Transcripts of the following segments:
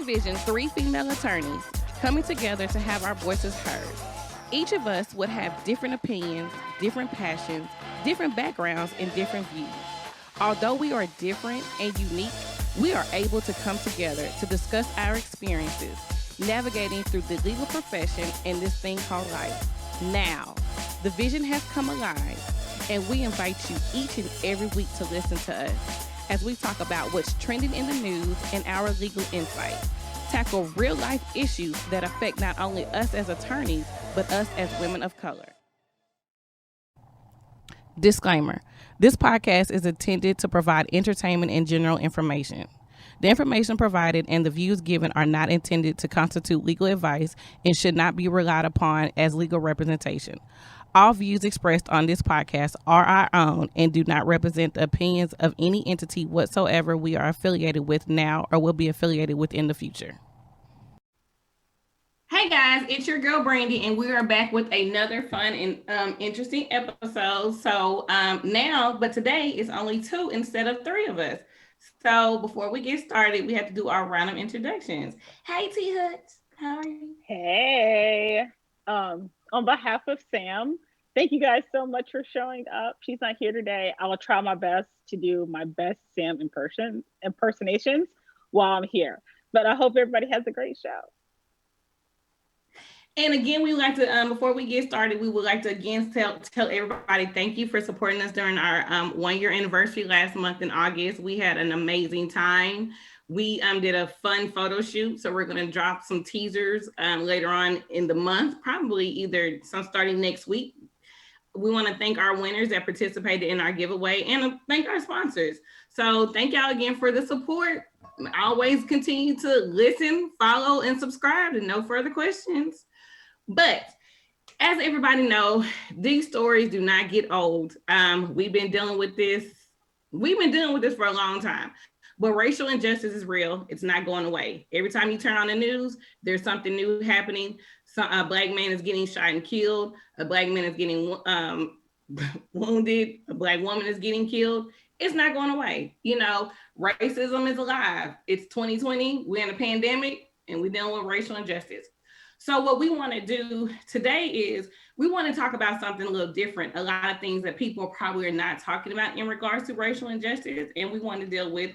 envision 3 female attorneys coming together to have our voices heard. Each of us would have different opinions, different passions, different backgrounds, and different views. Although we are different and unique, we are able to come together to discuss our experiences, navigating through the legal profession and this thing called life. Now, the vision has come alive, and we invite you each and every week to listen to us as we talk about what's trending in the news and our legal insight, tackle real-life issues that affect not only us as attorneys, but us as women of color. Disclaimer: this podcast is intended to provide entertainment and general information. The information provided and the views given are not intended to constitute legal advice and should not be relied upon as legal representation. All views expressed on this podcast are our own and do not represent the opinions of any entity whatsoever we are affiliated with now or will be affiliated with in the future. Hey guys, it's your girl Brandy, and we are back with another fun and interesting episode. But today it's only 2 instead of 3 of us. So before we get started, we have to do our round of introductions. Hey T Hutch, how are you? Hey, on behalf of Sam, thank you guys so much for showing up. She's not here today. I will try my best to do my best Sam impersonations while I'm here. But I hope everybody has a great show. And again, we would like to, before we get started, we would like to again tell everybody thank you for supporting us during our 1-year anniversary last month in August. We had an amazing time. We did a fun photo shoot, so we're going to drop some teasers later on in the month, probably either starting next week. We want to thank our winners that participated in our giveaway and thank our sponsors. So thank y'all again for the support. Always continue to listen, follow, and subscribe, and no further questions. But as everybody know, these stories do not get old. We've been dealing with this for a long time. But racial injustice is real. It's not going away. Every time you turn on the news, there's something new happening. A Black man is getting shot and killed. A Black man is getting wounded. A Black woman is getting killed. It's not going away. You know, racism is alive. It's 2020. We're in a pandemic, and we're dealing with racial injustice. So what we want to do today is we want to talk about something a little different, a lot of things that people probably are not talking about in regards to racial injustice, and we want to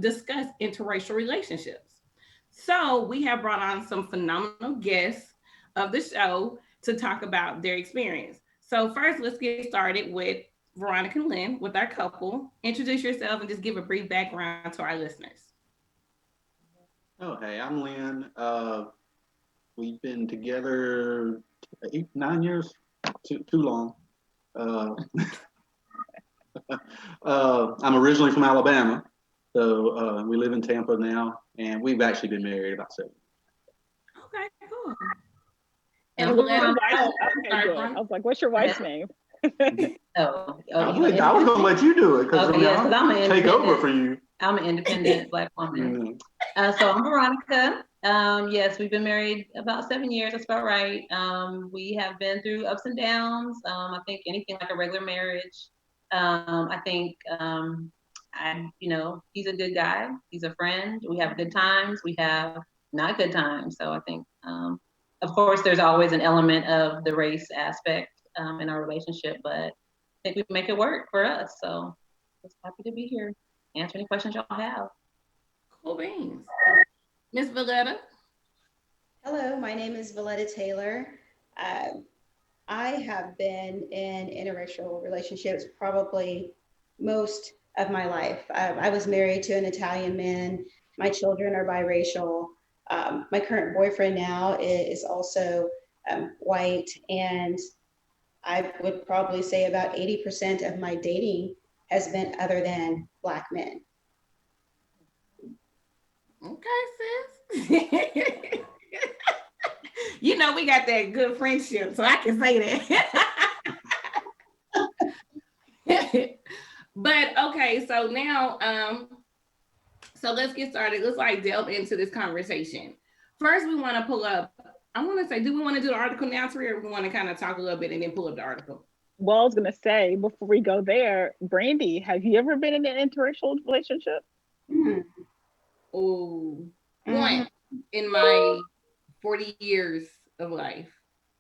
discuss interracial relationships. So we have brought on some phenomenal guests of the show to talk about their experience. So first, let's get started with Veronica and Lynn, with our couple. Introduce yourself and just give a brief background to our listeners. Oh, hey, I'm Lynn. We've been together 9 years, too long. I'm originally from Alabama, so we live in Tampa now, and we've actually been married about 7 years. Okay, cool. And I was like, what's your wife's name? I was going to let you do it because I'm going to take over for you. I'm an independent Black woman. So I'm Veronica. Yes, we've been married about 7 years. That's about right. We have been through ups and downs. I think anything like a regular marriage. I think, he's a good guy. He's a friend. We have good times. We have not good times. So I think, of course, there's always an element of the race aspect in our relationship, but I think we make it work for us. So just happy to be here. Answer any questions y'all have. Cool beans. Miss Valetta. Hello, my name is Valetta Taylor. I have been in interracial relationships probably most of my life. I was married to an Italian man. My children are biracial. My current boyfriend now is also white, and I would probably say about 80% of my dating has been other than Black men. Okay, sis. You know, we got that good friendship, so I can say that. But okay, so now, so let's get started. Let's delve into this conversation. First, we want to pull up, I want to say, do we want to do the article now, Tari, or we want to kind of talk a little bit and then pull up the article? Well, I was going to say, before we go there, Brandy, have you ever been in an interracial relationship? Oh, one. in my 40 years of life.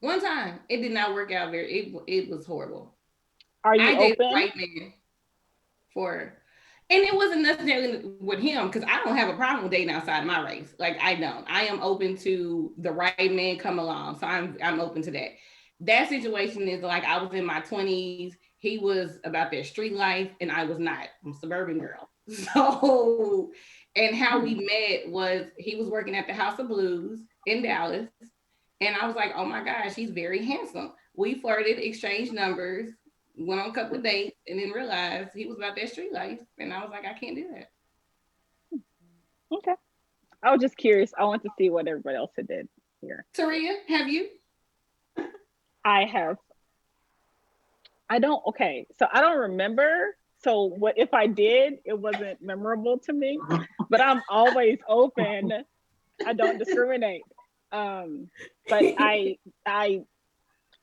One time, it did not work out it was horrible. Are you I dated a open? white man and it wasn't necessarily with him because I don't have a problem with dating outside of my race. Like I don't. I am open to the right man come along. So I'm open to that. That situation is like I was in my 20s. He was about that street life and I was not. I'm a suburban girl. So and how we met was he was working at the House of Blues in Dallas. And I was like, oh my gosh, he's very handsome. We flirted, exchanged numbers, went on a couple of dates, and then realized he was about that street life. And I was like, I can't do that. Okay. I was just curious. I want to see what everybody else had did here. Taria, have you? I have. I don't. Okay. So I don't remember. So what if I did? It wasn't memorable to me. But I'm always open. I don't discriminate. But I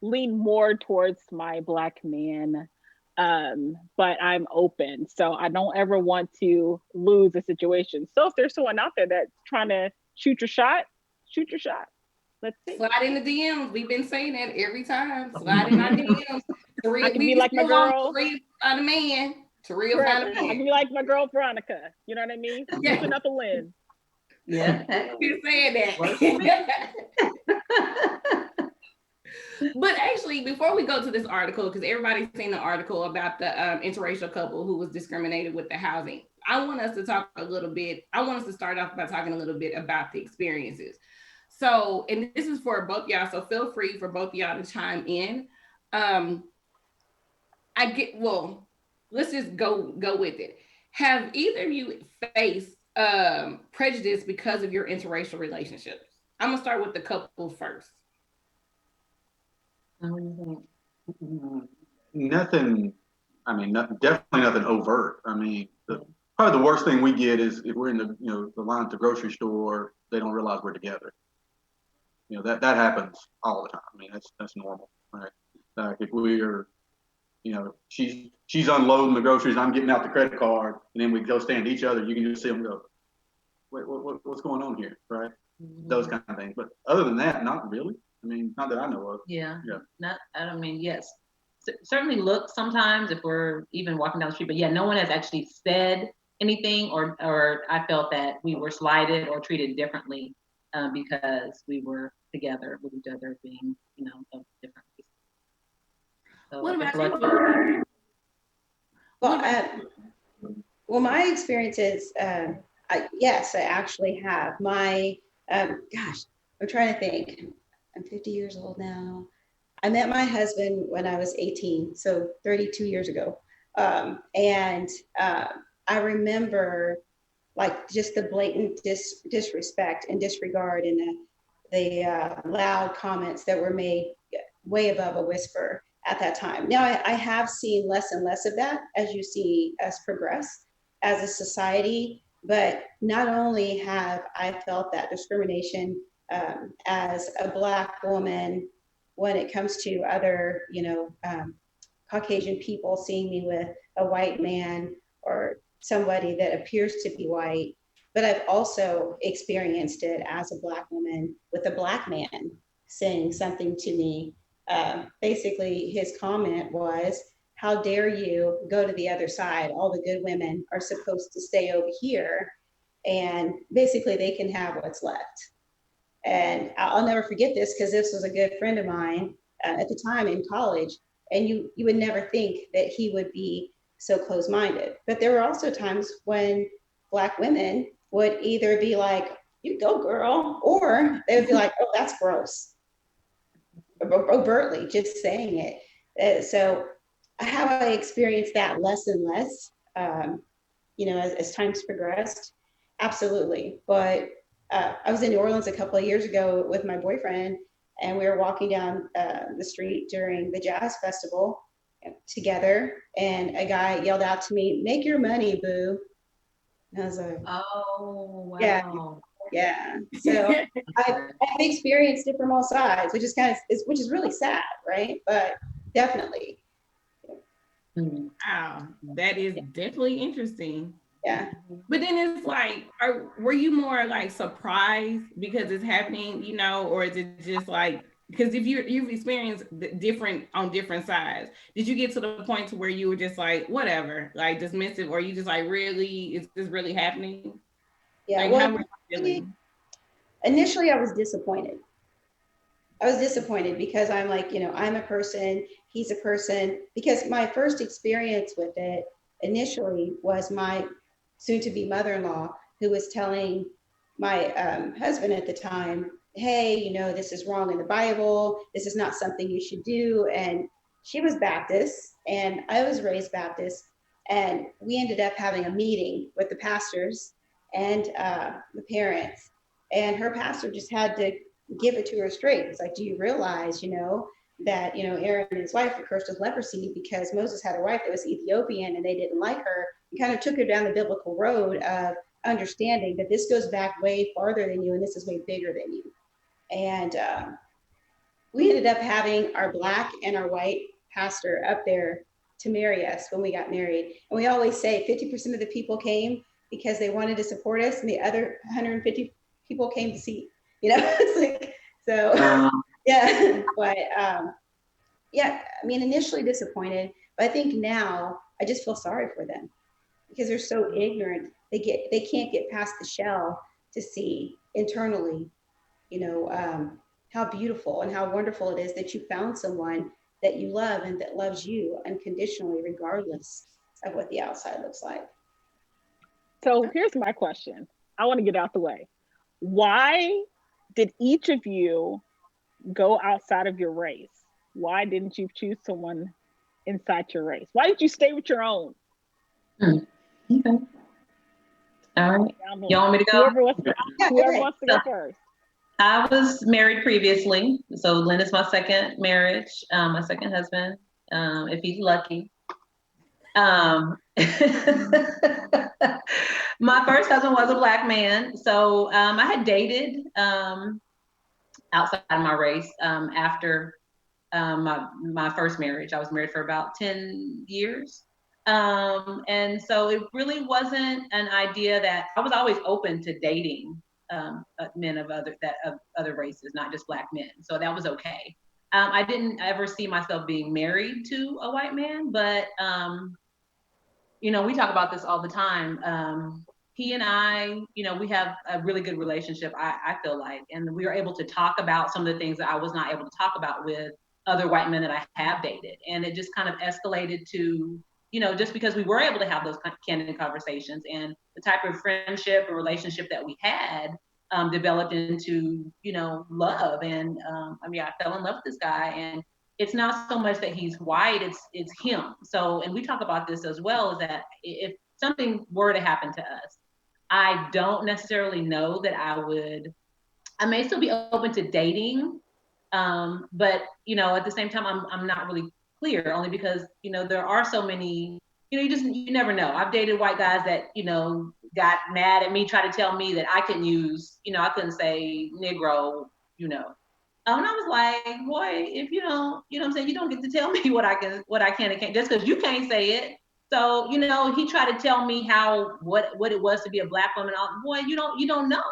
lean more towards my Black man. But I'm open. So I don't ever want to lose a situation. So if there's someone out there that's trying to shoot your shot, shoot your shot. Let's see. Slide in the DMs. We've been saying that every time. Slide in our DMs. I can be like my girl. Taria find a man. Taria find a man. I can be like my girl Veronica. You know what I mean? Yeah. Looking up a limb. Yeah. Been saying that. But actually, before we go to this article, because everybody's seen the article about the interracial couple who was discriminated with the housing, I want us to talk a little bit. I want us to start off by talking a little bit about the experiences. So, and this is for both y'all, so feel free for both y'all to chime in. Let's just go with it. Have either of you faced prejudice because of your interracial relationships? I'm gonna start with the couple first. Nothing. I mean, definitely nothing overt. I mean, probably the worst thing we get is if we're in the line at the grocery store, they don't realize we're together. That happens all the time. I mean, that's normal, right? If we are, she's unloading the groceries, I'm getting out the credit card, and then we go stand each other. You can just see them go, wait, what's going on here, right? Mm-hmm. Those kind of things. But other than that, not really. I mean, not that I know of. Yeah. Yes. Certainly look sometimes if we're even walking down the street, but yeah, no one has actually said anything or I felt that we were slighted or treated differently because we were together with each other being, of different races. So what about you? Well, my experience is, yes, I actually have. My, gosh, I'm trying to think. I'm 50 years old now. I met my husband when I was 18, so 32 years ago. And I remember like just the blatant disrespect and disregard and the loud comments that were made way above a whisper at that time. Now I have seen less and less of that as you see us progress as a society, but not only have I felt that discrimination as a Black woman when it comes to other, Caucasian people seeing me with a white man or somebody that appears to be white, but I've also experienced it as a Black woman with a Black man saying something to me. Basically, his comment was, how dare you go to the other side? All the good women are supposed to stay over here, and basically they can have what's left. And I'll never forget this because this was a good friend of mine at the time in college, and you would never think that he would be so close-minded. But there were also times when Black women would either be like, you go girl, or they would be like, oh, that's gross, overtly just saying it. So how I experienced that less and less, as time's progressed, absolutely. But I was in New Orleans a couple of years ago with my boyfriend, and we were walking down the street during the jazz festival together, and a guy yelled out to me, "Make your money, boo." And I was like, oh, wow. Yeah. So I've experienced it from all sides, which is really sad, right? But definitely. Wow, that is definitely interesting. Yeah. But then it's like, were you more like surprised because it's happening, you know, or is it just like, because if you've experienced different on different sides, did you get to the point to where you were just like, whatever, like dismissive, or you just like, really, is this really happening? Yeah. Like, Well, how were you feeling? initially I was disappointed. I was disappointed because I'm like, I'm a person, he's a person. Because my first experience with it initially was my soon to be mother in law who was telling my husband at the time, hey, this is wrong in the Bible. This is not something you should do. And she was Baptist and I was raised Baptist. And we ended up having a meeting with the pastors and the parents. And her pastor just had to give it to her straight. It's like, do you realize, that, Aaron and his wife were cursed with leprosy because Moses had a wife that was Ethiopian and they didn't like her, and kind of took her down the biblical road of understanding that this goes back way farther than you and this is way bigger than you. And we ended up having our Black and our white pastor up there to marry us when we got married. And we always say 50% of the people came because they wanted to support us, and the other 150 people came to see. It's like, so yeah. But yeah, I mean, initially disappointed, but I think now I just feel sorry for them because they're so ignorant. They can't get past the shell to see internally, you know, how beautiful and how wonderful it is that you found someone that you love and that loves you unconditionally, regardless of what the outside looks like. So here's my question. I want to get out the way. Why did each of you go outside of your race? Why didn't you choose someone inside your race? Why did you stay with your own? Okay. All right. You want me to go? Whoever wants to go first. I was married previously, so Lynn is my second marriage, my second husband, if he's lucky. My first husband was a Black man, so I had dated outside of my race after my first marriage. I was married for about 10 years. And so it really wasn't an idea that I was always open to dating men of other races, not just Black men. So that was okay. I didn't ever see myself being married to a white man, but we talk about this all the time. He and I, we have a really good relationship, I feel like, and we are able to talk about some of the things that I was not able to talk about with other white men that I have dated. And it just kind of escalated to, just because we were able to have those candid conversations, and the type of friendship and relationship that we had developed into, love. And I fell in love with this guy, and it's not so much that he's white, it's him. So, and we talk about this as well, is that if something were to happen to us, I don't necessarily know that I may still be open to dating, but at the same time, I'm not really clear, only because there are so many. You never know. I've dated white guys that got mad at me, tried to tell me that I couldn't use, I couldn't say Negro, and I was like, boy, if you don't, what I'm saying, you don't get to tell me what I can and can't, just because you can't say it. So he tried to tell me what it was to be a Black woman. Boy, you don't know.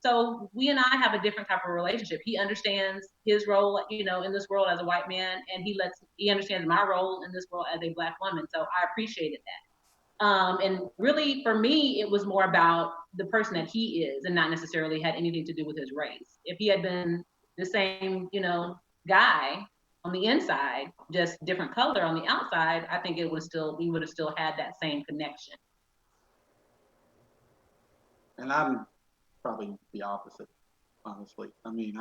So we and I have a different type of relationship. He understands his role, in this world as a white man, and he understands my role in this world as a Black woman. So I appreciated that. And really, for me, it was more about the person that he is, and not necessarily had anything to do with his race. If he had been the same, guy on the inside, just different color on the outside, I think we would have still had that same connection. And I'm probably the opposite, honestly. I mean,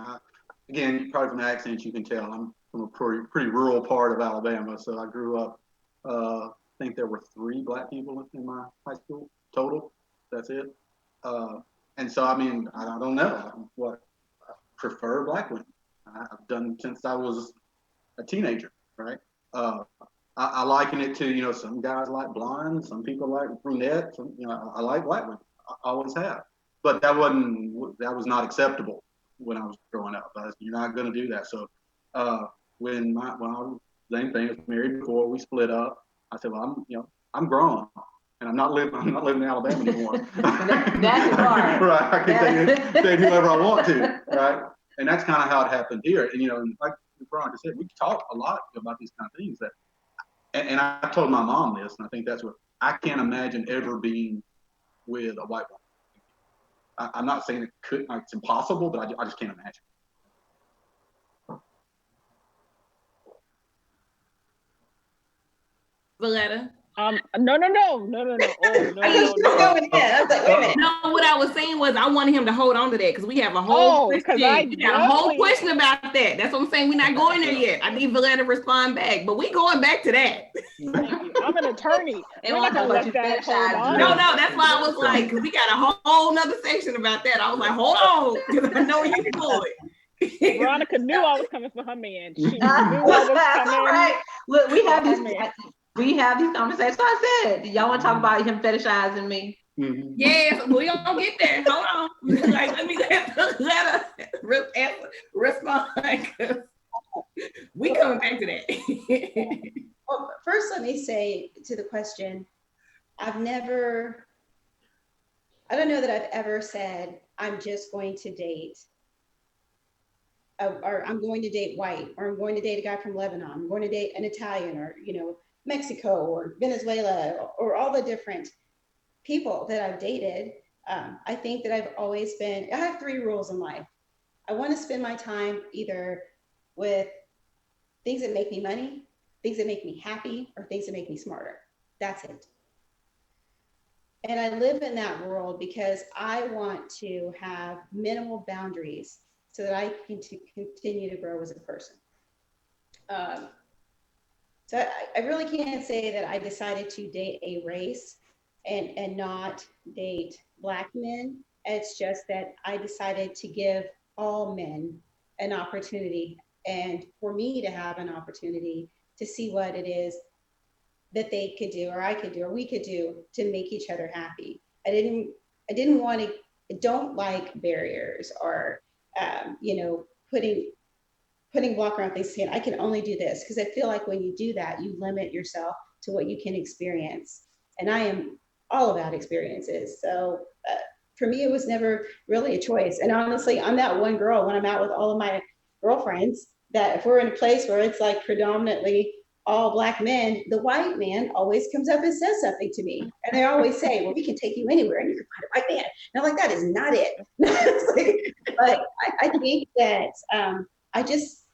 again, probably from the accent you can tell I'm from a pretty rural part of Alabama. So I grew up. I think there were 3 Black people in my high school total. That's it. And so I mean, I don't know what I prefer Black women. I've done since I was a teenager, right? I liken it to some guys like blonde, some people like brunette. I like Black women. I always have. But that was not acceptable when I was growing up. You're not going to do that. So when I was same thing, I was married before we split up. I said, well, I'm grown. and I'm not living in Alabama anymore. That's hard. Right, I can date whoever I want to, right? And that's kind of how it happened here. And like Veronica said, we talk a lot about these kind of things and I told my mom this, and I think that's what I can't imagine ever being with a white woman. I'm not saying it's impossible, but I just can't imagine. Valetta? No. Oh, no. I was like, wait a minute. No, what I was saying was I wanted him to hold on to that because we have a whole question. We got a whole question about that. That's what I'm saying. We're not going there yet. I need Valetta to respond back, but we going back to that. Thank you. I'm an attorney. They want to talk about you fetishizing. No, that's why I was like, because we got a whole nother section about that. I was like, hold on, because I know where you're going. Veronica knew I was coming for her man. She knew I was coming. Right. Look, we have these conversations. So I said, y'all want to talk about him fetishizing me? Mm-hmm. Yes, we gonna get there. Hold on. Like, let me let her respond. We coming back to that. Well, first, let me say to the question, I don't know that I've ever said, I'm just going to date, or I'm going to date white, or I'm going to date a guy from Lebanon, I'm going to date an Italian, or, Mexico, or Venezuela, or all the different people that I've dated. I think that I have 3 rules in life. I want to spend my time either with things that make me money, things that make me happy, or things that make me smarter. That's it. And I live in that world because I want to have minimal boundaries so that I can continue to grow as a person. So I really can't say that I decided to date a race and not date Black men. It's just that I decided to give all men an opportunity, and for me to have an opportunity to see what it is that they could do, or I could do, or we could do to make each other happy. I don't like barriers or, putting block around things, saying I can only do this, because I feel like when you do that, you limit yourself to what you can experience. And I am all about experiences. So for me, it was never really a choice. And honestly, I'm that one girl when I'm out with all of my girlfriends that if we're in a place where it's like predominantly all Black men, the white man always comes up and says something to me. And they always say, well, we can take you anywhere and you can find a white man. And I'm like, that is not it. But I think that I just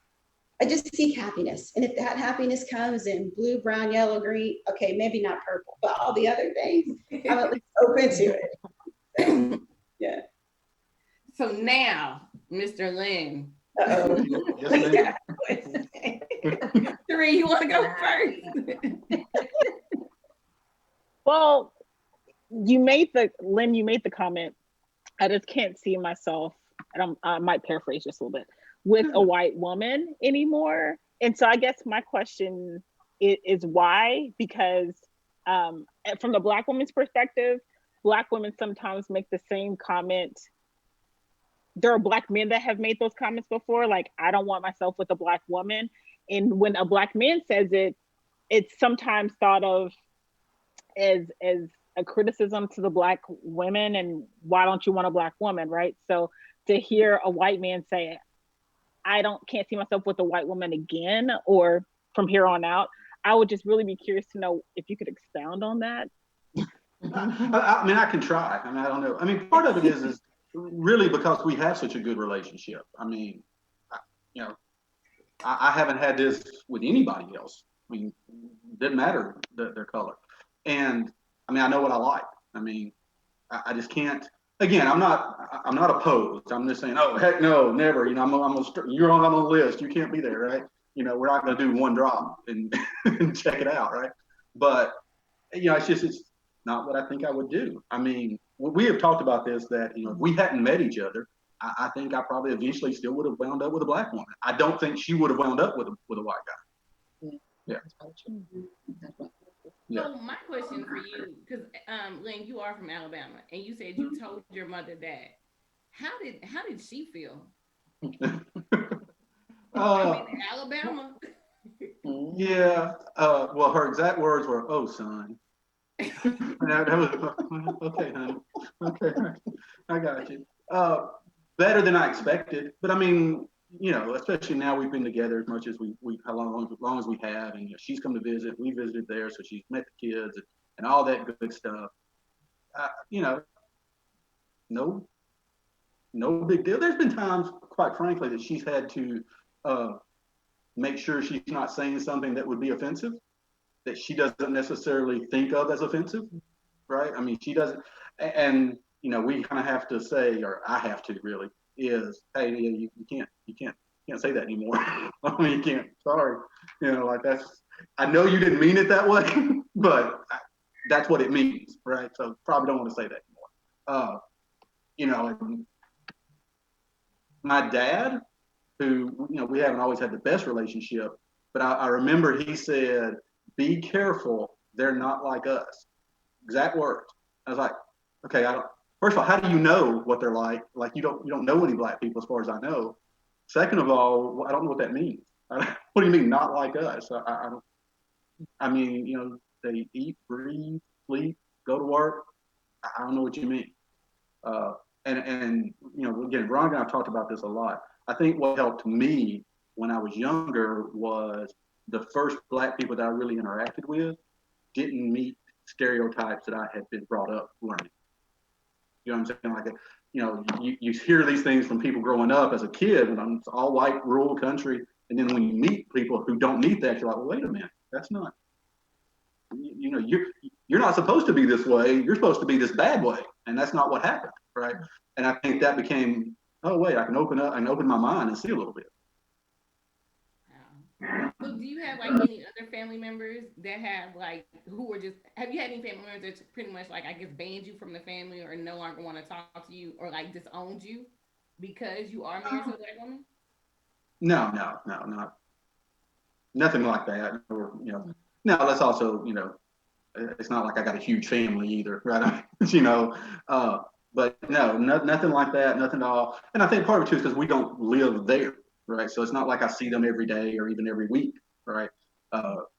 seek happiness. And if that happiness comes in blue, brown, yellow, green, okay, maybe not purple, but all the other things, I'm at least open to it. So, yeah. So now, Mr. Lynn. Yes, Three, you want to go first? Well, you made the comment, I just can't see myself, and I might paraphrase just a little bit, with a white woman anymore. And so I guess my question is why? Because from the Black woman's perspective, Black women sometimes make the same comment. There are Black men that have made those comments before, like, I don't want myself with a Black woman. And when a Black man says it, it's sometimes thought of as a criticism to the Black women, and why don't you want a Black woman, right? So to hear a white man say, can't see myself with a white woman again, or from here on out, I would just really be curious to know if you could expound on that. I mean, I can try. I mean, I don't know. I mean, part of it is really because we have such a good relationship. I mean, I haven't had this with anybody else. I mean, it didn't matter their color. And I mean, I know what I like. I mean, I just can't. Again, I'm not opposed. I'm just saying, oh heck no, never. You're on the list. You can't be there, right? We're not going to do one drop and, and check it out, right? But it's not what I think I would do. I mean, we have talked about this, that if we hadn't met each other, I think I probably eventually still would have wound up with a Black woman. I don't think she would have wound up with a white guy. Yeah. Yeah. So my question for you, because Lynn, you are from Alabama, and you said you told your mother that. How did she feel? I'm in Alabama. Yeah. Well, her exact words were, "Oh, son." That was okay, honey. Okay, I got you. Better than I expected, but I mean, you know, especially now we've been together as much as we how long as we have, and you know, she's come to visit. We visited there, so she's met the kids and all that good stuff. You know, no, no big deal. There's been times, quite frankly, that she's had to uh, make sure she's not saying something that would be offensive, that she doesn't necessarily think of as offensive, right? I mean, she doesn't, and you know, we kind of have to say, or I have to really, is, hey, you can't say that anymore. I mean, you can't. Sorry, you know, like that's. I know you didn't mean it that way, but that's what it means, right? So probably don't want to say that anymore. You know, my dad, who, you know, we haven't always had the best relationship, but I remember he said, "Be careful, they're not like us." Exact words. I was like, okay, I don't. First of all, how do you know what they're like? Like you don't know any black people as far as I know. Second of all, I don't know what that means. What do you mean not like us? I don't. I mean, you know, they eat, breathe, sleep, go to work. I don't know what you mean. Uh, and you know, again, Veronica and I talked about this a lot. I think what helped me when I was younger was the first black people that I really interacted with didn't meet stereotypes that I had been brought up learning. You know what I'm saying? Like, you know, you hear these things from people growing up as a kid, and it's all white, rural country. And then when you meet people who don't meet that, you're like, well, wait a minute, that's not, you know, you're not supposed to be this way. You're supposed to be this bad way. And that's not what happened, right? And I think that became, oh, wait, I can open my mind and see a little bit. So do you have like any other family members that have like who were just have you had any family members that pretty much like I guess banned you from the family or no longer want to talk to you or like disowned you because you are married to a black woman? No, not nothing like that. Or, you know, now let's also, you know, it's not like I got a huge family either, right? You know, but nothing like that, nothing at all. And I think part of it too is because we don't live there, right? So it's not like I see them every day or even every week, right?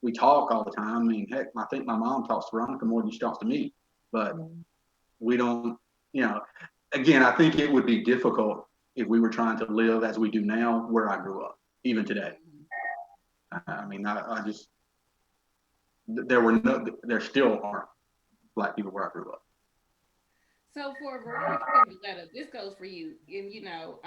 We talk all the time. I mean, heck, I think my mom talks to Veronica more than she talks to me, but we don't, you know, again, I think it would be difficult if we were trying to live as we do now where I grew up, even today. I mean, I just, there still aren't black people where I grew up. So for Veronica and Valetta, this goes for you. And you know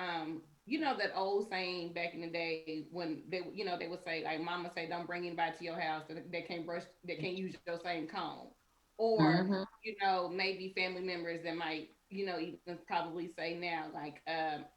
that old saying back in the day when they would say like mama say don't bring anybody to your house that can't use your same comb. Or, Mm-hmm. Maybe family members that might, even probably say now, like,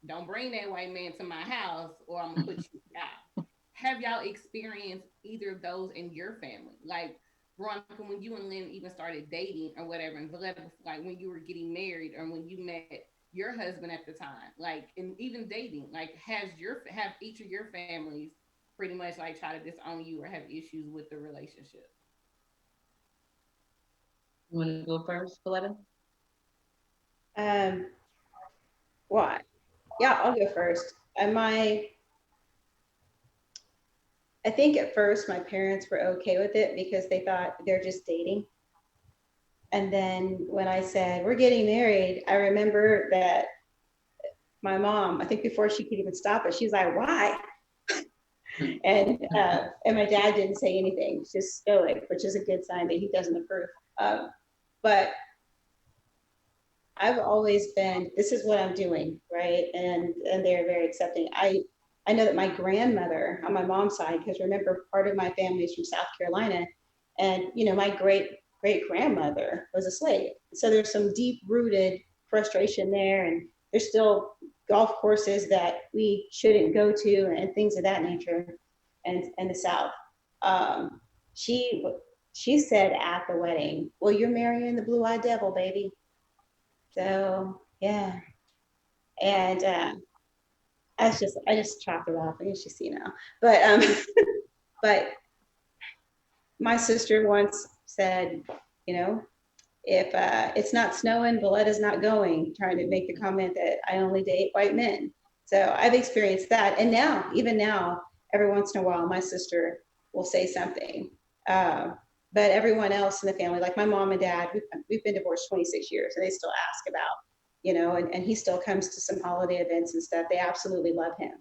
don't bring that white man to my house or I'm gonna put you out. Have y'all experienced either of those in your family? Like Veronica, when you and Lynn even started dating or whatever, and Valetta, like when you were getting married or when you met your husband at the time, like, and even dating, like, have each of your families pretty much like try to disown you or have issues with the relationship? You want to go first, Valetta? Um, well, yeah, I'll go first. I think at first my parents were okay with it because they thought they're just dating. And then when I said we're getting married, I remember that my mom, I think before she could even stop it, she's like, "Why?" And my dad didn't say anything, he's just stoic, which is a good sign that he doesn't approve. But I've always been, this is what I'm doing, right? And they're very accepting. I know that my grandmother on my mom's side, because remember, part of my family is from South Carolina, and my great grandmother was a slave. So there's some deep rooted frustration there, and there's still golf courses that we shouldn't go to and things of that nature, and the South. Um, she said at the wedding, "Well, you're marrying the blue-eyed devil, baby." So yeah, and I just chopped it off. I guess you see now, but but my sister once said, if it's not snowing, Valetta's not going, trying to make the comment that I only date white men. So I've experienced that, and now, even now, every once in a while, my sister will say something. But everyone else in the family, like my mom and dad, we've been divorced 26 years, and they still ask about, and he still comes to some holiday events and stuff. They absolutely love him.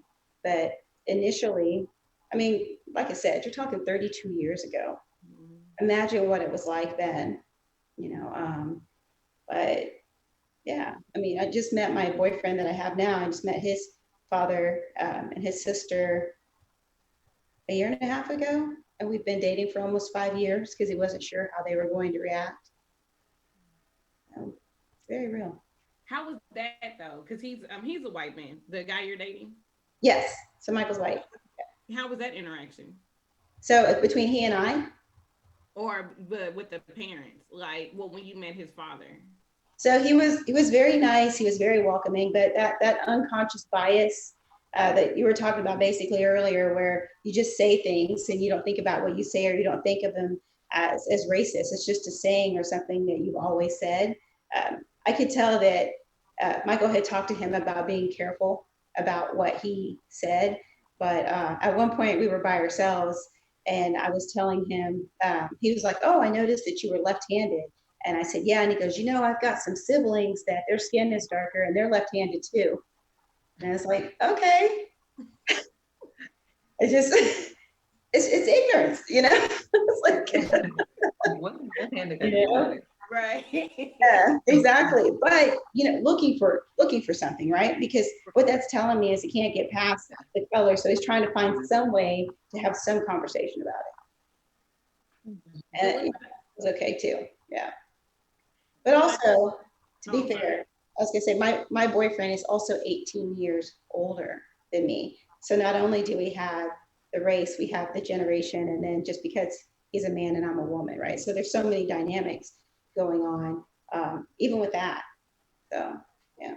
But initially, I mean, like I said, you're talking 32 years ago. Imagine what it was like then, but yeah, I mean, I just met my boyfriend that I have now. I just met his father and his sister a year and a half ago, and we've been dating for almost 5 years because he wasn't sure how they were going to react. Very real. How was that though? Because he's a white man, the guy you're dating. Yes, so Michael's white. How was that interaction? So between he and I, or with the parents, like when you met his father? So he was very nice. He was very welcoming, but that unconscious bias that you were talking about basically earlier, where you just say things and you don't think about what you say, or you don't think of them as racist. It's just a saying or something that you've always said. I could tell that Michael had talked to him about being careful about what he said, but at one point we were by ourselves, and I was telling him, he was like, "Oh, I noticed that you were left-handed." And I said, "Yeah." And he goes, I've got some siblings that their skin is darker and they're left-handed too. And I was like, okay. It's just, it's ignorance, It's like, What left-handed got to do with it? Right. Yeah, exactly. But, looking for something, right? Because what that's telling me is he can't get past the color. So he's trying to find some way to have some conversation about it. And it was okay too. Yeah. But also, to be fair, I was gonna say my boyfriend is also 18 years older than me. So not only do we have the race, we have the generation, and then just because he's a man and I'm a woman, right? So there's so many dynamics going on, even with that. So yeah.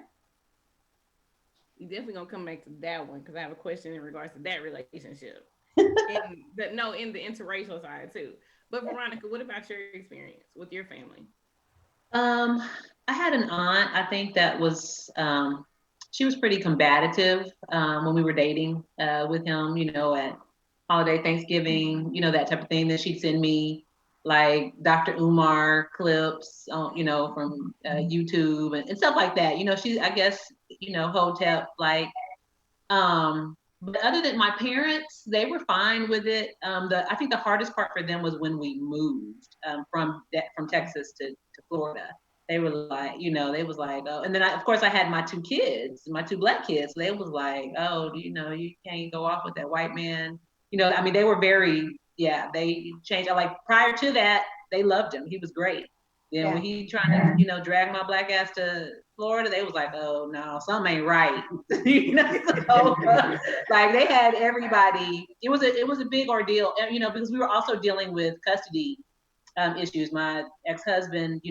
You definitely gonna come back to that one because I have a question in regards to that relationship. in the interracial side too. But Veronica, what about your experience with your family? I had an aunt, I think that was, she was pretty combative when we were dating with him, at holiday, Thanksgiving, that type of thing. Then she'd send me like Dr. Umar clips, from YouTube and stuff like that. She, I guess, Hotep, like, but other than my parents, they were fine with it. I think the hardest part for them was when we moved from Texas to Florida. They were like, they was like, oh, and then of course I had my two black kids. So they was like, oh, you can't go off with that white man. I mean, they were very, they changed. Like prior to that, they loved him. He was great. Then when he trying to, drag my black ass to Florida, they was like, oh no, something ain't right. So, like they had everybody. It was a big ordeal, because we were also dealing with custody issues. My ex-husband,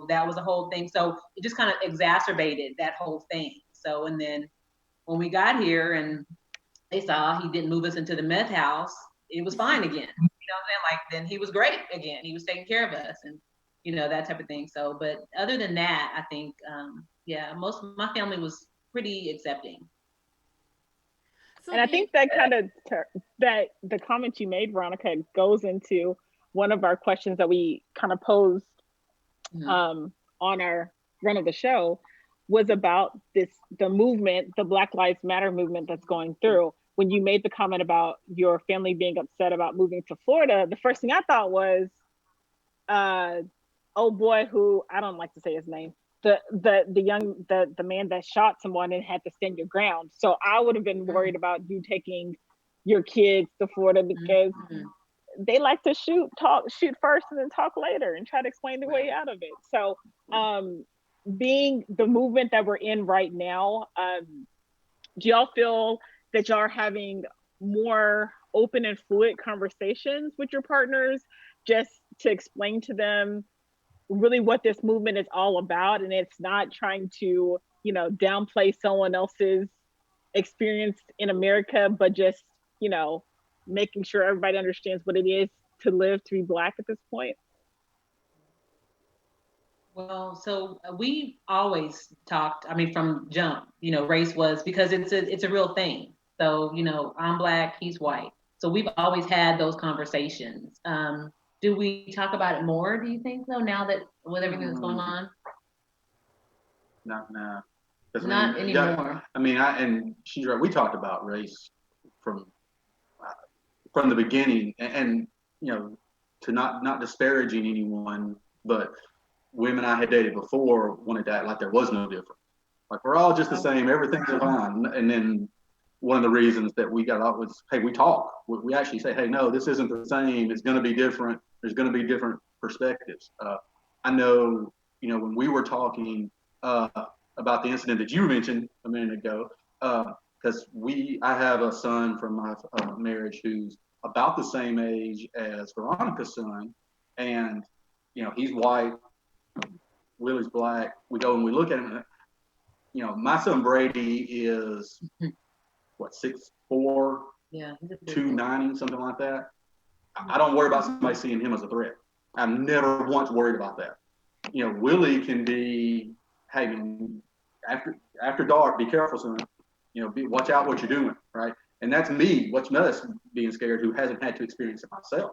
that was a whole thing. So it just kind of exacerbated that whole thing. So, and then when we got here and they saw he didn't move us into the meth house, it was fine again. You know what I'm saying? Like then he was great again. He was taking care of us and that type of thing. So, but other than that, I think, most of my family was pretty accepting. So, and I think that kind of that the comment you made, Veronica, goes into one of our questions that we kind of posed on our run of the show, was about the movement, the Black Lives Matter movement that's going through. When you made the comment about your family being upset about moving to Florida, the first thing I thought was, oh boy, who I don't like to say his name, the man that shot someone and had to stand your ground. So I would have been worried about you taking your kids to Florida because they like to shoot first and then talk later and try to explain the way out of it. So being the movement that we're in right now, do y'all feel that y'all are having more open and fluid conversations with your partners just to explain to them really what this movement is all about? And it's not trying to, downplay someone else's experience in America, but just, making sure everybody understands what it is to live, to be Black at this point? Well, so we always talked, I mean, from jump, race was, because it's a real thing. So, I'm Black, he's white. So we've always had those conversations. do we talk about it more, do you think, though, now that with everything that's going on? Not now. Not anymore. And she's right. We talked about race from the beginning, and to not disparaging anyone, but women I had dated before wanted to act like there was no difference. Like we're all just the same, everything's fine. And then one of the reasons that we got out was, hey, we talk. We actually say, hey, no, this isn't the same. It's going to be different. There's going to be different perspectives. I know, when we were talking about the incident that you mentioned a minute ago, because I have a son from my marriage who's about the same age as Veronica's son, and he's white, Willie's black. We go and we look at him. My son Brady is what, 6'4", Yeah, 290, something like that. I don't worry about somebody seeing him as a threat. I've never once worried about that. Willie can be, hey man, after dark, be careful, son. Watch out what you're doing, right? And that's me, watching us being scared, who hasn't had to experience it myself.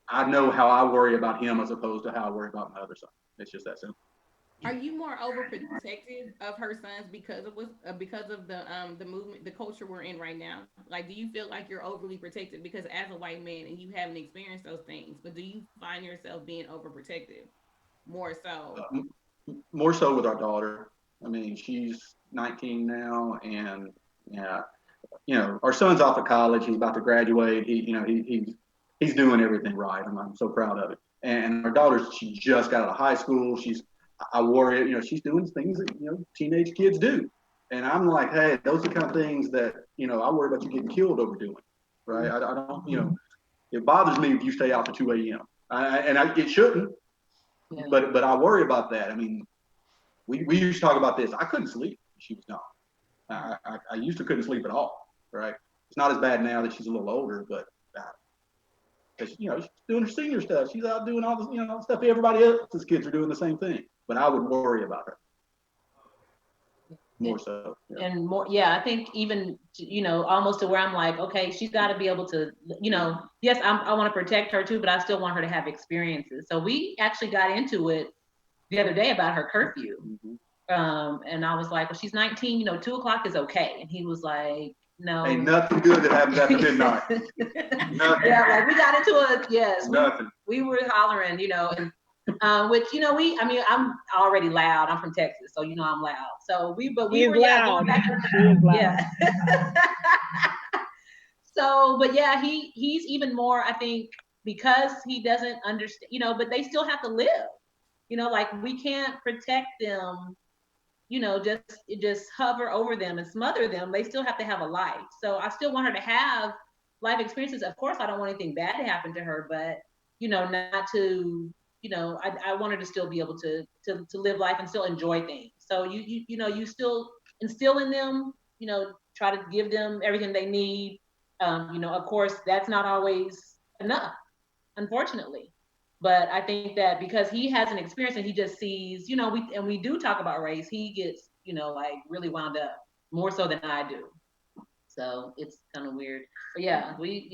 I know how I worry about him as opposed to how I worry about my other son. It's just that simple. Are you more overprotective of her sons because of the movement, the culture we're in right now? Like, do you feel like you're overly protected because as a white man and you haven't experienced those things, but do you find yourself being overprotective more so? More so with our daughter. I mean, she's 19 now, and yeah, our son's off of college. He's about to graduate. He's doing everything right. I'm so proud of it. And our daughter, she just got out of high school. I worry, she's doing things that, teenage kids do. And I'm like, hey, those are the kind of things that, I worry about you getting killed over doing, right? I don't, it bothers me if you stay out to 2 a.m. It shouldn't, Yeah. but I worry about that. I mean, we used to talk about this. I couldn't sleep when she was gone. I used to couldn't sleep at all, right? It's not as bad now that she's a little older, but because she's doing her senior stuff. She's out doing all this, stuff everybody else's kids are doing the same thing. But I would worry about her more so. Yeah. And more, I think even almost to where I'm like, okay, she's got to be able to, yes, I want to protect her too, but I still want her to have experiences. So we actually got into it the other day about her curfew. Mm-hmm. And I was like, well, she's 19, 2 o'clock is okay. And he was like, no. Ain't nothing good that happens after midnight. Nothing. Yeah, like we got into it, yes. Nothing. We were hollering, and which, I'm already loud. I'm from Texas, so I'm loud. So we were loud. Going back and She is loud. Yeah. So, but yeah, he's even more, I think, because he doesn't understand, but they still have to live. Like we can't protect them, just hover over them and smother them. They still have to have a life. So I still want her to have life experiences. Of course, I don't want anything bad to happen to her, but not to, I want her to still be able to live life and still enjoy things. So you still instill in them, try to give them everything they need. Of course, that's not always enough, unfortunately. But I think that because he has an experience and he just sees, we do talk about race, he gets, like really wound up more so than I do. So it's kind of weird. But we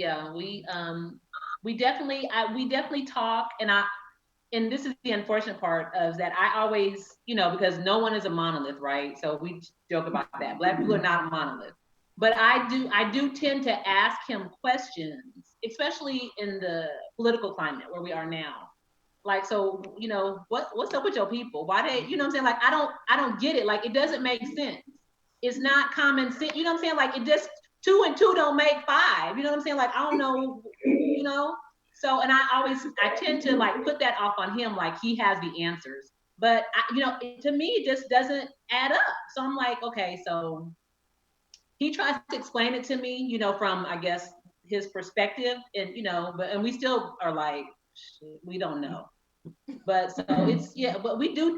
definitely talk, and this is the unfortunate part of that. I always, because no one is a monolith, right? So we joke about that. Black people are not a monolith. But I do tend to ask him questions, especially in the political climate where we are now. Like, so, what's up with your people? Why they, I'm saying? Like, I don't get it. Like, it doesn't make sense. It's not common sense. You know what I'm saying? Like, it just 2 and 2 don't make 5. You know what I'm saying? Like, I don't know, So, and I tend to like put that off on him, like he has the answers. But to me, it just doesn't add up. So I'm like, okay, so he tries to explain it to me, from, I guess, his perspective, and and we still are like, shit, we don't know. But so it's but we still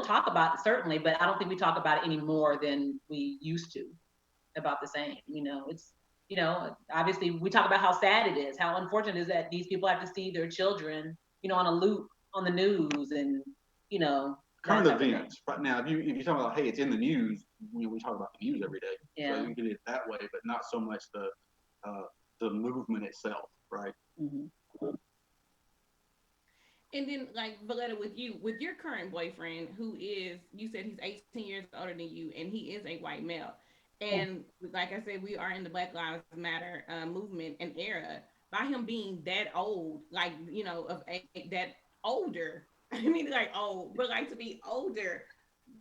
talk about it, certainly, but I don't think we talk about it any more than we used to about the same. It's obviously we talk about how sad it is, how unfortunate it is that these people have to see their children, on a loop on the news, and current events. Right now, if you talk about, hey, it's in the news, we talk about the news every day. Yeah. So you get it that way, but not so much the movement itself, right? Mm-hmm. And then, like Valetta, with you, with your current boyfriend, who is, you said he's 18 years older than you, and he is a white male. Yeah. And like I said, we are in the Black Lives Matter movement and era. By him being that old, like, you know, that older, I mean, like old, but like to be older,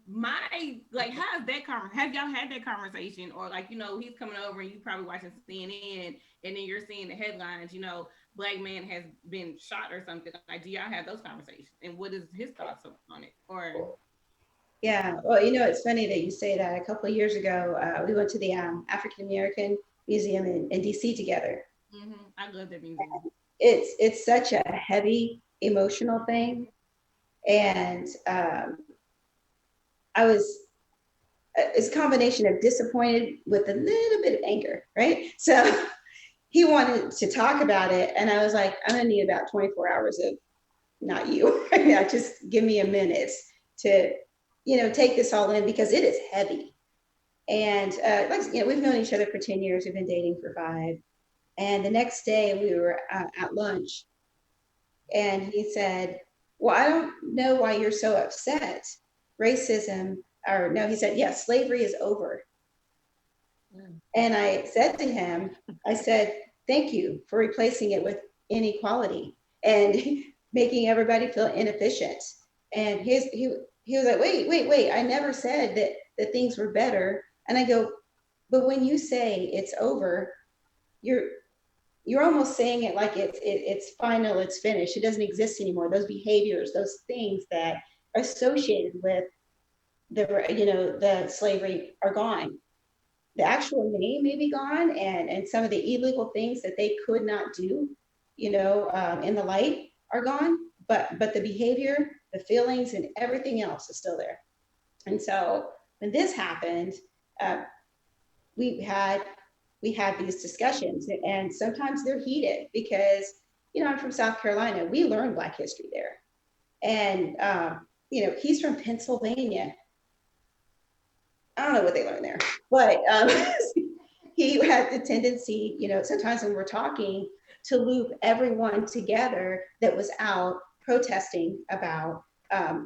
like, how's that have y'all had that conversation? Or like, you know, he's coming over and you probably watching CNN, and then you're seeing the headlines, you know, black man has been shot or something. Like, do y'all have those conversations, and what is his thoughts on it? Or Yeah, well, you know, it's funny that you say that. A couple of years ago, we went to the African American Museum in DC together. I love that museum. It's such a heavy emotional thing, and I was it's a combination of disappointed with a little bit of anger, right? So he wanted to talk about it, and I was like, I'm gonna need about 24 hours of not you. Yeah, just give me a minute to, you know, take this all in because it is heavy. And like, you know, we've known each other for 10 years. We've been dating for 5. And the next day we were at lunch, and he said, well, I don't know why you're so upset. Racism, or no, he said, yes, slavery is over. And I said to him, I said, thank you for replacing it with inequality and making everybody feel inefficient. And he was like, wait, I never said that things were better. And I go, but when you say it's over, you're you're almost saying it like it's final, it's finished, it doesn't exist anymore. Those behaviors, those things that are associated with the, you know, the slavery are gone. The actual name may be gone, and some of the illegal things that they could not do, you know, in the light are gone, but the behavior, the feelings, and everything else is still there. And so when this happened, uh, we had we had these discussions, and sometimes they're heated because, you know, I'm from South Carolina. We learned Black history there, and you know, he's from Pennsylvania. I don't know what they learned there, but he had the tendency, you know, sometimes when we're talking, to loop everyone together that was out protesting about,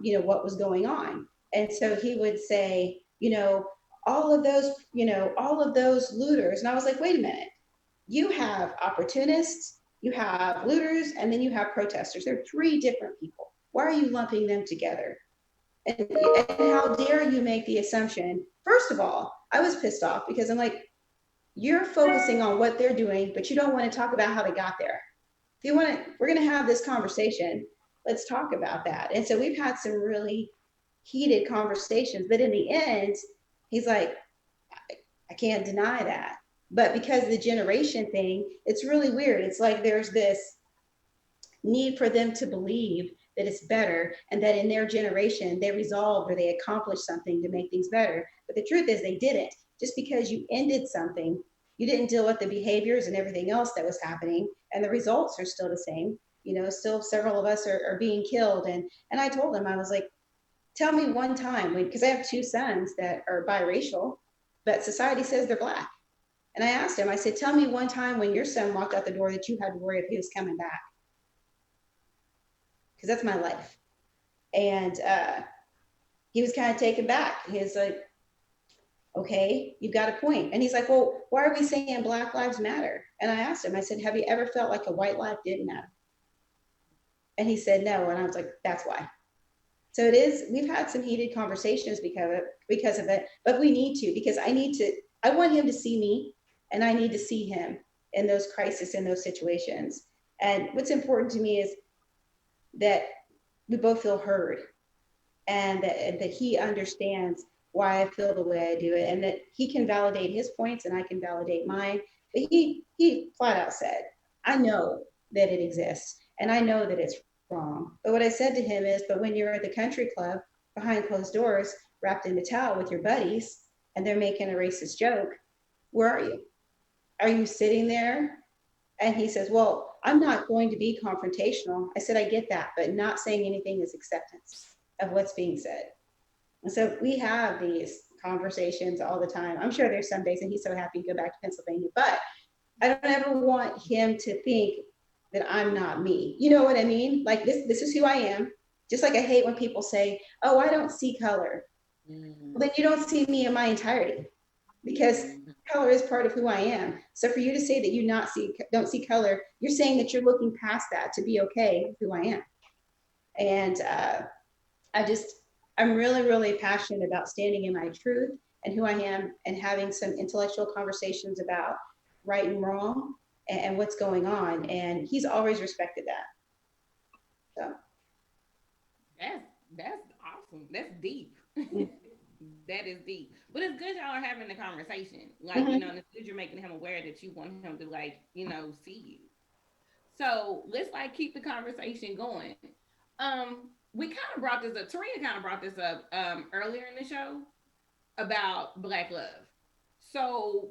you know, what was going on. And so he would say, you know, all of those looters. And I was like, wait a minute, you have opportunists, you have looters, and then you have protesters. They're 3 different people. Why are you lumping them together? And how dare you make the assumption? First of all, I was pissed off because I'm like, you're focusing on what they're doing, but you don't want to talk about how they got there. If you want to, we're going to have this conversation. Let's talk about that. And so we've had some really heated conversations, but in the end, he's like, I can't deny that. But because of the generation thing, it's really weird. It's like there's this need for them to believe that it's better and that in their generation they resolved or they accomplished something to make things better. But the truth is they didn't. Just because you ended something, you didn't deal with the behaviors and everything else that was happening, and the results are still the same. You know, still several of us are being killed. And I told him, I was like, tell me one time when, because I have 2 sons that are biracial, but society says they're Black. And I asked him, I said, tell me one time when your son walked out the door that you had to worry if he was coming back. Because that's my life. And he was kind of taken back. He was like, okay, you've got a point. And he's like, well, why are we saying Black Lives Matter? And I asked him, I said, have you ever felt like a white life didn't matter? And he said, no. And I was like, that's why. So it is, we've had some heated conversations because of it, but we need to, because I want him to see me, and I need to see him in those crises, in those situations. And what's important to me is that we both feel heard, and that he understands why I feel the way I do it, and that he can validate his points and I can validate mine. But he flat out said, I know that it exists and I know that it's wrong. But what I said to him is, but when you're at the country club behind closed doors, wrapped in a towel with your buddies, and they're making a racist joke, where are you? Are you sitting there? And he says, well, I'm not going to be confrontational. I said, I get that, but not saying anything is acceptance of what's being said. And so we have these conversations all the time. I'm sure there's some days, and he's so happy to go back to Pennsylvania, but I don't ever want him to think that I'm not me. You know what I mean? Like this is who I am. Just like I hate when people say, oh, I don't see color. Well, then you don't see me in my entirety, because color is part of who I am. So for you to say that you don't see color, you're saying that you're looking past that to be okay with who I am. And I'm really, really passionate about standing in my truth and who I am, and having some intellectual conversations about right and wrong and what's going on. And he's always respected that. So That's awesome. That's deep. That is deep. But it's good y'all are having the conversation. Like, you know, and it's good you're making him aware that you want him to, like, you know, see you. So let's like keep the conversation going. We kind of brought this up. Tarina kind of brought this up earlier in the show about Black love. So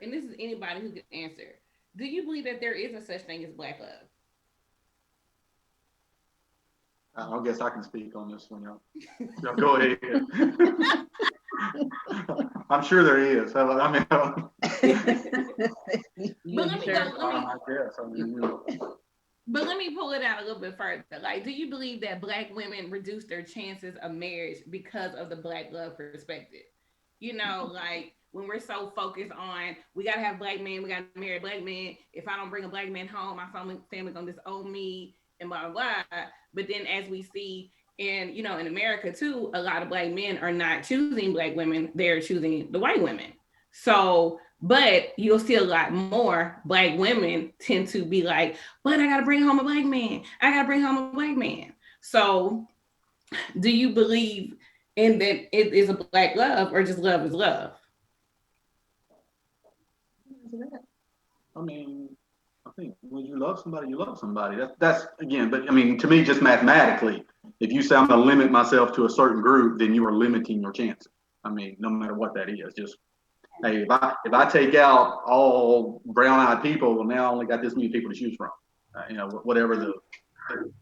and this is anybody who can answer, do you believe that there is a such thing as Black love? I guess I can speak on this one, y'all. Y'all go ahead. I'm sure there is. I mean, but let me go. I guess. I mean, you know. But let me pull it out a little bit further. Like, do you believe that Black women reduce their chances of marriage because of the Black love perspective? You know, like when we're so focused on, we gotta have Black men, we gotta marry Black men. If I don't bring a Black man home, my family gonna disown me and blah, blah, blah. But then as we see in, you know, in America too, a lot of Black men are not choosing Black women, they're choosing the white women. So, but you'll see a lot more Black women tend to be like, but I gotta bring home a Black man. I gotta bring home a Black man. So do you believe in that it is a Black love, or just love is love? I mean, I think when you love somebody, you love somebody. That's again, but I mean, to me, just mathematically, if you say I'm gonna limit myself to a certain group, then you are limiting your chances. I mean, no matter what that is, just hey, if I take out all brown-eyed people, well, now I only got this many people to choose from. You know, whatever the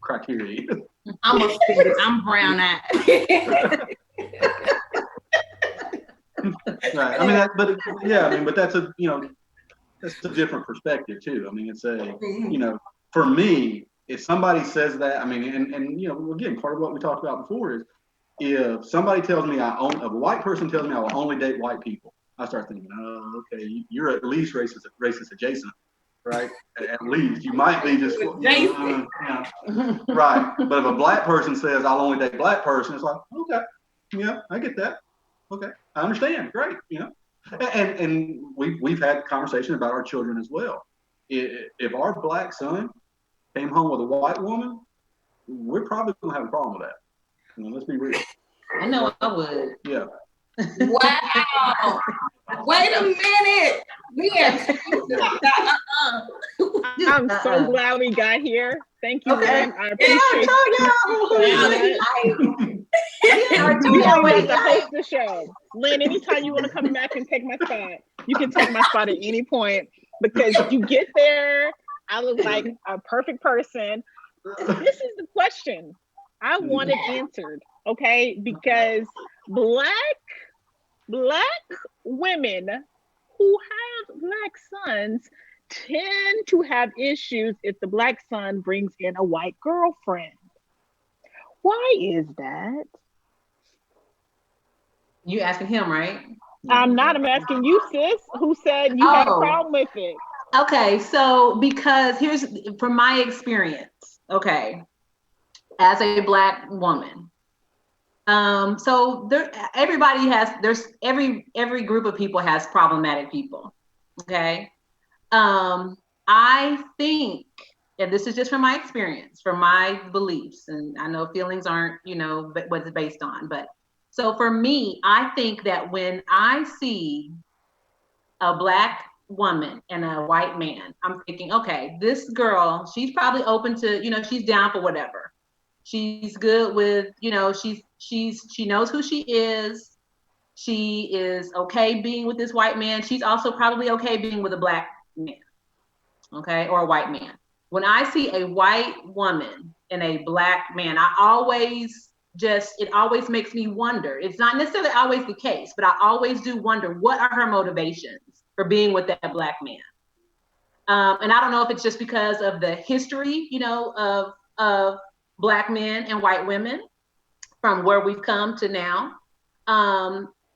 criteria is. I'm brown-eyed. Right. I mean, but that's that's a different perspective too. I mean, it's for me, if somebody says that, I mean, and you know, again, part of what we talked about before is if somebody tells me a white person tells me I will only date white people, I start thinking, oh, okay, you're at least racist adjacent, right? At least you might be just right. But if a Black person says I'll only date Black person, it's like, okay, yeah, I get that. Okay, I understand. Great, you know. And we've had conversation about our children as well. If our Black son came home with a white woman, we're probably gonna have a problem with that. You know, let's be real. I know I would. Yeah. Wow. Wait a minute. I'm so glad we got here. Thank you, Lynn. I appreciate you always to host the show. Lynn, anytime you want to come back and take my spot, you can take my spot at any point, because you get there, I look like a perfect person. This is the question I wanted answered, okay? Because Black women who have Black sons tend to have issues if the Black son brings in a white girlfriend. Why is that? You asking him, right? I'm not. I'm asking you, sis, who said you had a problem with it. Okay, so because here's from my experience, okay, as a Black woman. So every group of people has problematic people. Okay. I think, and this is just from my experience, from my beliefs, and I know feelings aren't, you know, what it's based on, but so for me, I think that when I see a Black woman and a white man, I'm thinking, okay, this girl, she's probably open to, you know, she's down for whatever. She's good with, you know, she knows who she is. She is okay being with this white man. She's also probably okay being with a Black man, okay, or a white man. When I see a white woman and a Black man, it always makes me wonder. It's not necessarily always the case, but I always do wonder, what are her motivations for being with that Black man? And I don't know if it's just because of the history, you know, of Black men and white women from where we've come to now.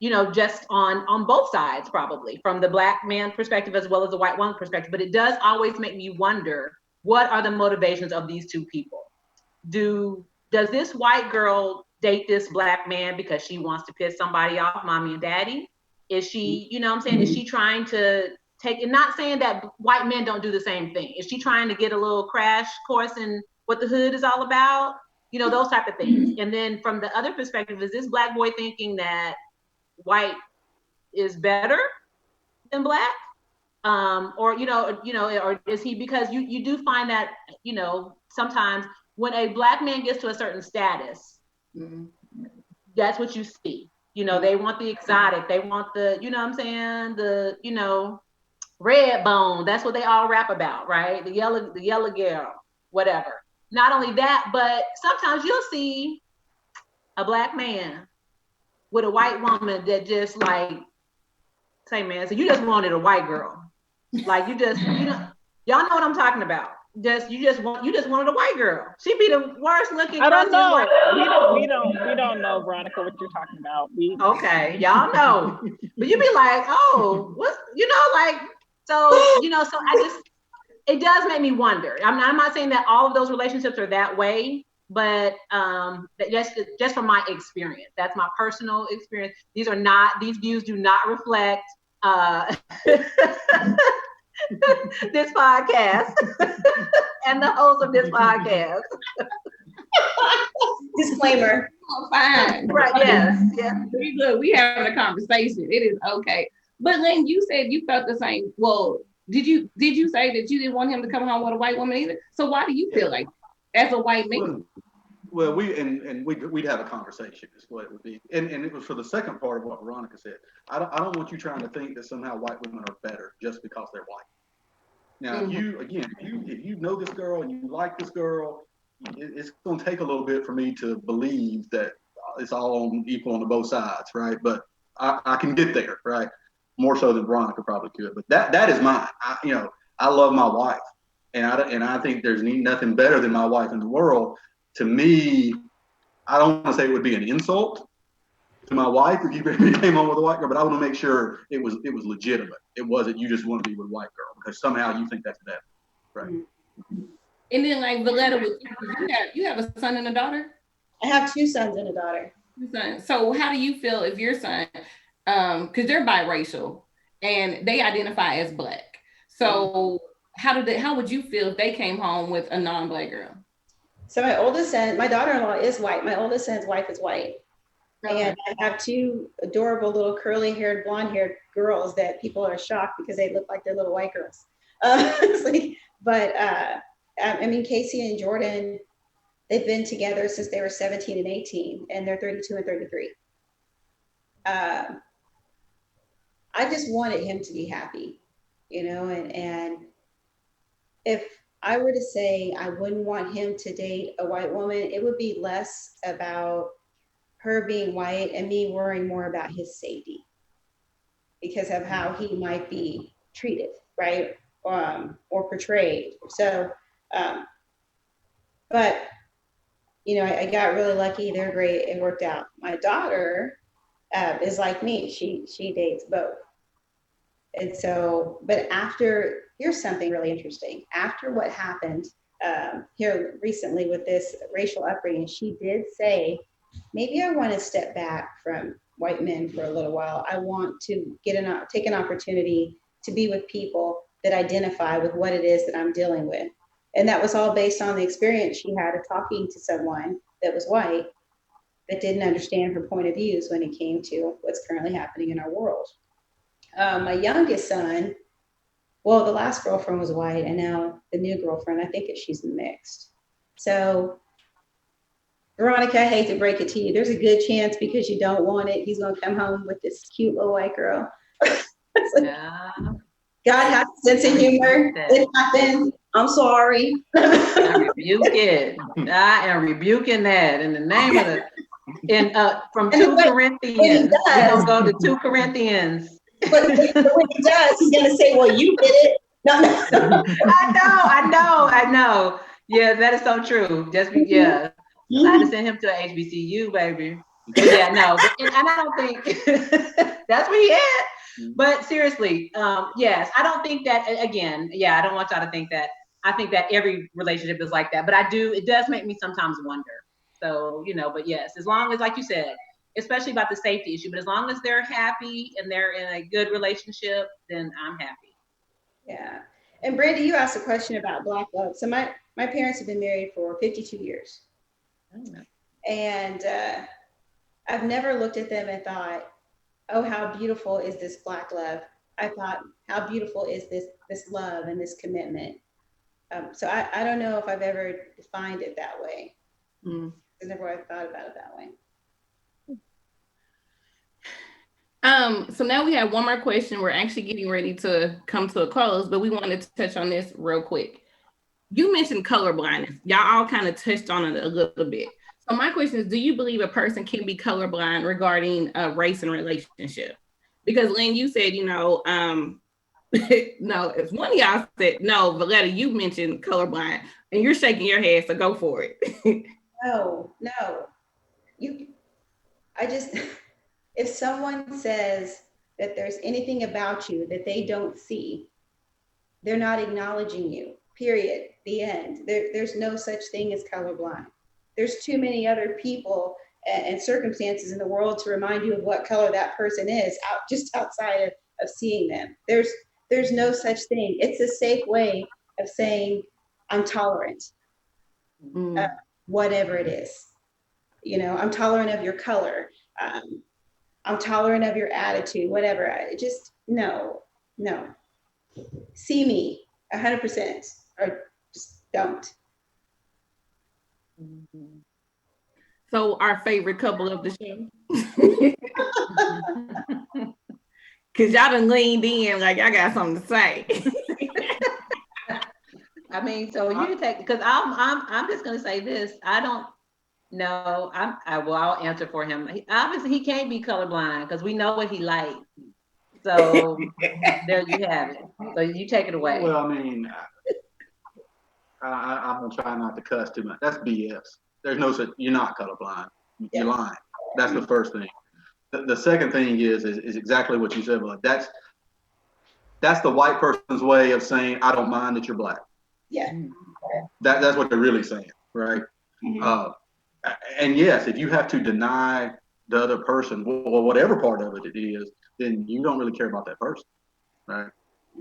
You know, just on both sides, probably from the Black man perspective as well as the white woman perspective. But it does always make me wonder, what are the motivations of these two people? Does this white girl date this Black man because she wants to piss somebody off, mommy and daddy? Is she, you know what I'm saying? Is she trying to take, and not saying that white men don't do the same thing. Is she trying to get a little crash course in what the hood is all about? You know, those type of things. And then from the other perspective, is this Black boy thinking that white is better than Black? Or or is he, because you do find that, you know, sometimes when a Black man gets to a certain status, that's what you see. You know, they want the exotic, they want the, you know what I'm saying, the, you know, red bone. That's what they all rap about, right? The yellow girl, whatever. Not only that, but sometimes you'll see a Black man with a white woman that just like, say, man, so you just wanted a white girl. Like you just, you know, y'all know what I'm talking about. You just wanted a white girl. She be the worst looking. I don't know. White We don't know, Veronica, what you're talking about. Okay, y'all know. But you be like, oh, what, you know, like, so, you know, so it does make me wonder. I'm not saying that all of those relationships are that way, but just from my experience, that's my personal experience. These views do not reflect this podcast and the host of this podcast. Disclaimer. Oh, fine. Right, yes. We having a conversation. It is okay. But Lynn, you said you felt the same. Well, did you say that you didn't want him to come home with a white woman either? So why do you feel like as a white man? Well, we'd have a conversation is what it would be, and it was for the second part of what Veronica said. I don't want you trying to think that somehow white women are better just because they're white. Now, if you know this girl and you like this girl, it's going to take a little bit for me to believe that it's all equal on both sides, right? But I can get there, right? More so than Veronica probably could. But that is mine. I love my wife, and I think there's nothing better than my wife in the world. To me, I don't want to say it would be an insult to my wife if you came home with a white girl, but I want to make sure it was legitimate. It wasn't you just want to be with a white girl because somehow you think that's better, right? And then, like Valetta, you have a son and a daughter. I have 2 sons and a daughter. 2 sons. So how do you feel if your son, because they're biracial and they identify as Black? So how would you feel if they came home with a non-Black girl? So my oldest son, my daughter-in-law is white. My oldest son's wife is white. Okay. And I have 2 adorable little curly-haired, blonde-haired girls that people are shocked because they look like they're little white girls. I mean, Casey and Jordan, they've been together since they were 17 and 18, and they're 32 and 33. I just wanted him to be happy, you know, and if I were to say I wouldn't want him to date a white woman, it would be less about her being white and me worrying more about his safety because of how he might be treated, right? Or portrayed. So, but, you know, I got really lucky. They're great. It worked out. My daughter is like me. She dates both. And so, but here's something really interesting. After what happened here recently with this racial upbringing, she did say, maybe I want to step back from white men for a little while. I want to take an opportunity to be with people that identify with what it is that I'm dealing with. And that was all based on the experience she had of talking to someone that was white that didn't understand her point of views when it came to what's currently happening in our world. My youngest son, well, the last girlfriend was white, and now the new girlfriend, I think she's mixed. So, Veronica, I hate to break it to you. There's a good chance because you don't want it, he's going to come home with this cute little white girl. Yeah. God has a sense of humor. It happened. I'm sorry. I rebuke it. I am rebuking that in the name of from 2 Corinthians. We're going to go to 2 Corinthians. But when he does, he's going to say, well, you did it. No, no, no. I know. Yeah, that is so true. Yeah. I had to send him to a HBCU, baby. But yeah, no, and I don't think that's where he at. But seriously, yes, I don't think that, again, yeah, I don't want y'all to think that. I think that every relationship is like that, but it does make me sometimes wonder. So, but yes, as long as, like you said, especially about the safety issue, but as long as they're happy and they're in a good relationship, then I'm happy. Yeah. And Brandy, you asked a question about Black love. So my parents have been married for 52 years. And I've never looked at them and thought, oh, how beautiful is this Black love? I thought, how beautiful is this love and this commitment? So I don't know if I've ever defined it that way. I never thought about it that way. So now we have one more question. We're actually getting ready to come to a close, but we wanted to touch on this real quick. You mentioned color blindness. Y'all all kind of touched on it a little bit. So my question is, do you believe a person can be colorblind regarding race and relationship? Because Lynn, you said, no, if one of y'all said, no, Valetta, you mentioned colorblind and you're shaking your head, so go for it. No. If someone says that there's anything about you that they don't see, they're not acknowledging you, period, the end. There's no such thing as colorblind. There's too many other people and circumstances in the world to remind you of what color that person is, just outside of seeing them. There's no such thing. It's a safe way of saying, I'm tolerant, whatever it is. I'm tolerant of your color. I'm tolerant of your attitude, whatever. No. See me 100% or just don't. So our favorite couple of the show. Cause y'all done leaned in like I got something to say. I mean, so you take, because I'm just gonna say this. I don't know. I'll answer for him. Obviously, he can't be colorblind because we know what he likes. So there you have it. So you take it away. Well, I mean, I'm gonna try not to cuss too much. That's BS. There's no such. You're not colorblind. You're lying. That's the first thing. The second thing is exactly what you said. Like that's the white person's way of saying I don't mind that you're Black. Yeah. That's what they're really saying, right? Mm-hmm. And yes, if you have to deny the other person, well, whatever part of it is, then you don't really care about that person, right?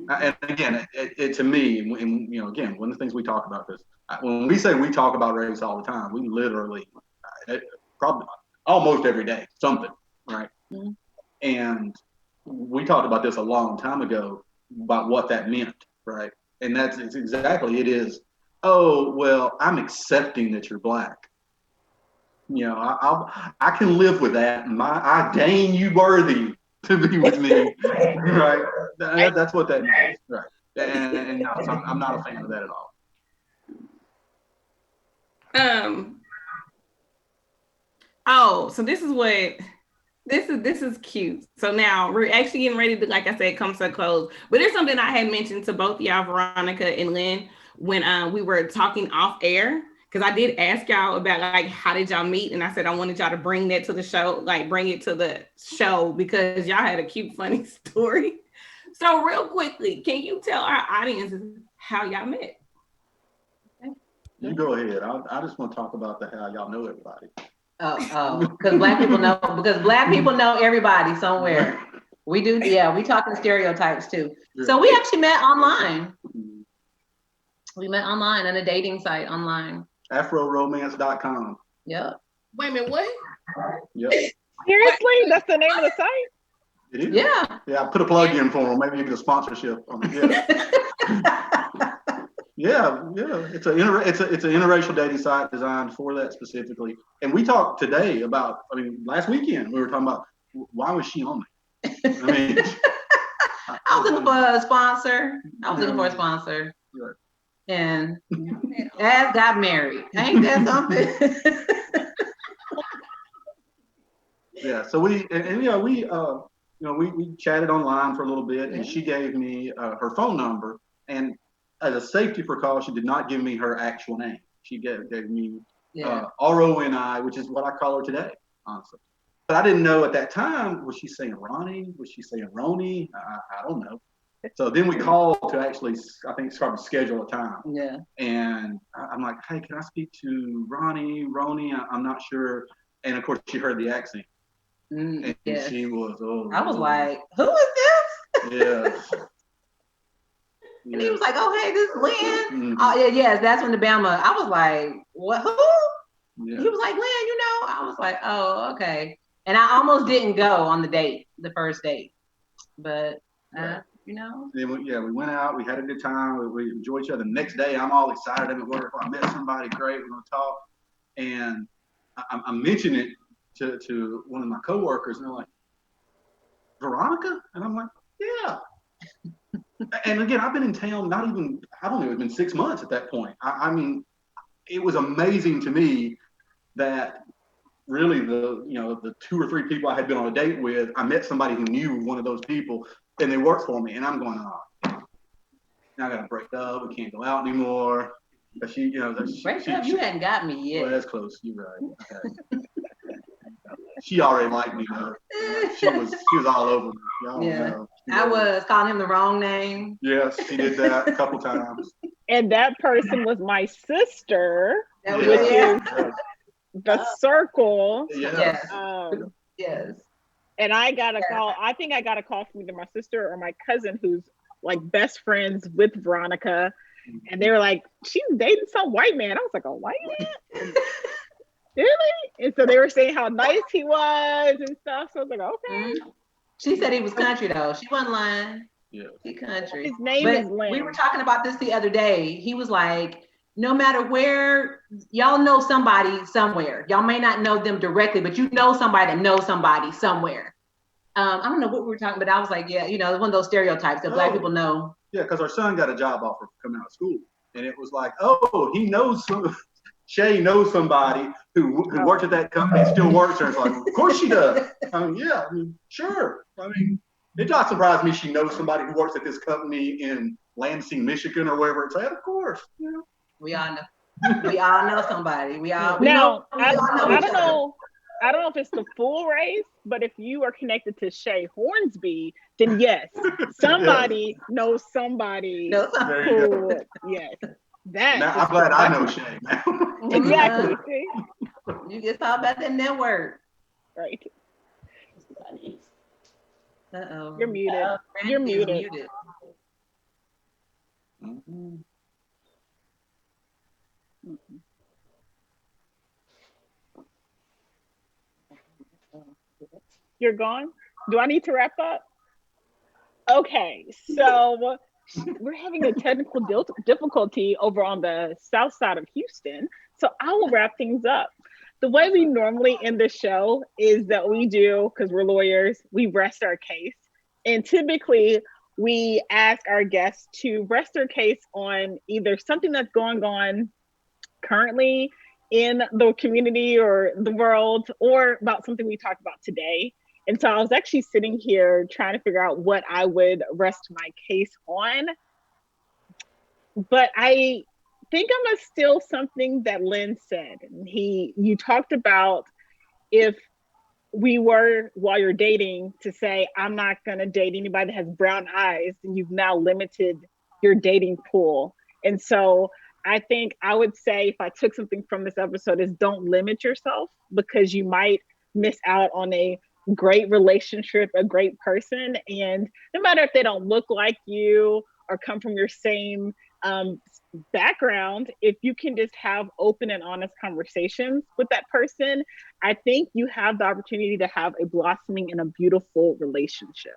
And again, it to me, and again, one of the things we talk about this, when we say we talk about race all the time, we literally, probably almost every day, something, right? Mm-hmm. And we talked about this a long time ago about what that meant, right? And it's exactly, it is, oh, well, I'm accepting that you're Black. I can live with that. I deign you worthy to be with me, right? That's what that means, right? And no, so I'm not a fan of that at all. Oh, so this is cute. So now we're actually getting ready to, like I said, come to a close. But there's something I had mentioned to both y'all, Veronica and Lynn, when we were talking off air. Because I did ask y'all about like how did y'all meet, and I said I wanted y'all to bring that to the show, like bring it to the show because y'all had a cute, funny story. So real quickly, can you tell our audience how y'all met? You go ahead. I just want to talk about how y'all know everybody. Oh, because Black people know. Because Black people know everybody somewhere. We do. Yeah, we talk in stereotypes too. Yeah. So we actually met online. We met online on a dating site online. AfroRomance.com. Yep. Wait a minute, what? Yep. Seriously? That's the name of the site? It is? Yeah. Yeah, I put a plug in for them. Maybe you get a sponsorship on it. Yeah. Yeah. It's an interracial dating site designed for that specifically. And we talked today about, last weekend we were talking about why was she on me? I was looking for a sponsor. Right. And As got married. Ain't that something? Yeah. So we chatted online for a little bit, and she gave me her phone number And as a safety precaution, did not give me her actual name. She gave me RONI, which is what I call her today, honestly. But I didn't know at that time, was she saying Ronnie? Was she saying Roni? I don't know. So then we called to actually, I think, start to schedule a time. Yeah. And I'm like, hey, can I speak to Ronnie, Roni? I'm not sure. And of course, she heard the accent. And yes. she was, I was like, who is this? Yeah. And he was like, oh, hey, this is Lynn. Mm-hmm. Yes, that's when the Bama, I was like, what, who? Yeah. He was like, Lynn, I was like, oh, okay. And I almost didn't go on the first date. But, Then we went out, we had a good time, we enjoyed each other. The next day, I'm all excited at work. I met somebody great, we're gonna talk. And I mentioned it to one of my coworkers, and they're like, Veronica? And I'm like, yeah. And again, I've been in town, I don't know, it's been 6 months at that point. I mean, it was amazing to me that really the 2 or 3 people I had been on a date with, I met somebody who knew one of those people, and they worked for me. And I'm going, now I got to break up. We can't go out anymore. But she, break up. You hadn't got me yet. Well, that's close. You're right. Okay. She already liked me though. She was all over me. I was calling him the wrong name. Yes, she did that a couple times. And that person was my sister, which is the circle. Yes. Yes. And I got a call. I think I got a call from either my sister or my cousin, who's like best friends with Veronica. And they were like, she's dating some white man. I was like, a white man? Really? And so they were saying how nice he was and stuff. So I was like, okay. Mm-hmm. She said he was country though. She wasn't lying. Yeah. He country. His name is Lynn. We were talking about this the other day. He was like, no matter where, y'all know somebody somewhere. Y'all may not know them directly, but you know somebody that knows somebody somewhere. I don't know what we were talking about. I was like, yeah, it's one of those stereotypes that Black people know. Yeah, because our son got a job offer coming out of school. And it was like, oh, he knows Shay knows somebody who worked at that company and still works there. It's like, of course she does. Sure. It not surprise me she knows somebody who works at this company in Lansing, Michigan, or wherever it's at. Of course. We all know. We all know somebody. I don't know if it's the full race, but if you are connected to Shay Hornsby, then yes, somebody knows somebody. Who, yes. I'm glad I know Shay. Exactly. See? You just talk about that network. Right. Uh-oh. You're muted. You're muted. Mm-hmm. You're gone? Do I need to wrap up? Okay, so we're having a technical difficulty over on the south side of Houston, so I will wrap things up. The way we normally end the show is that we do, because we're lawyers, we rest our case. And typically we ask our guests to rest their case on either something that's going on currently in the community or the world, or about something we talked about today. And so I was actually sitting here trying to figure out what I would rest my case on. But I think I'm gonna steal something that Lynn said. You talked about if we were, while you're dating, to say, I'm not gonna date anybody that has brown eyes, and you've now limited your dating pool. And so I think I would say, if I took something from this episode, is don't limit yourself, because you might miss out on a great relationship, a great person. And no matter if they don't look like you or come from your same background, if you can just have open and honest conversations with that person, I think you have the opportunity to have a blossoming and a beautiful relationship.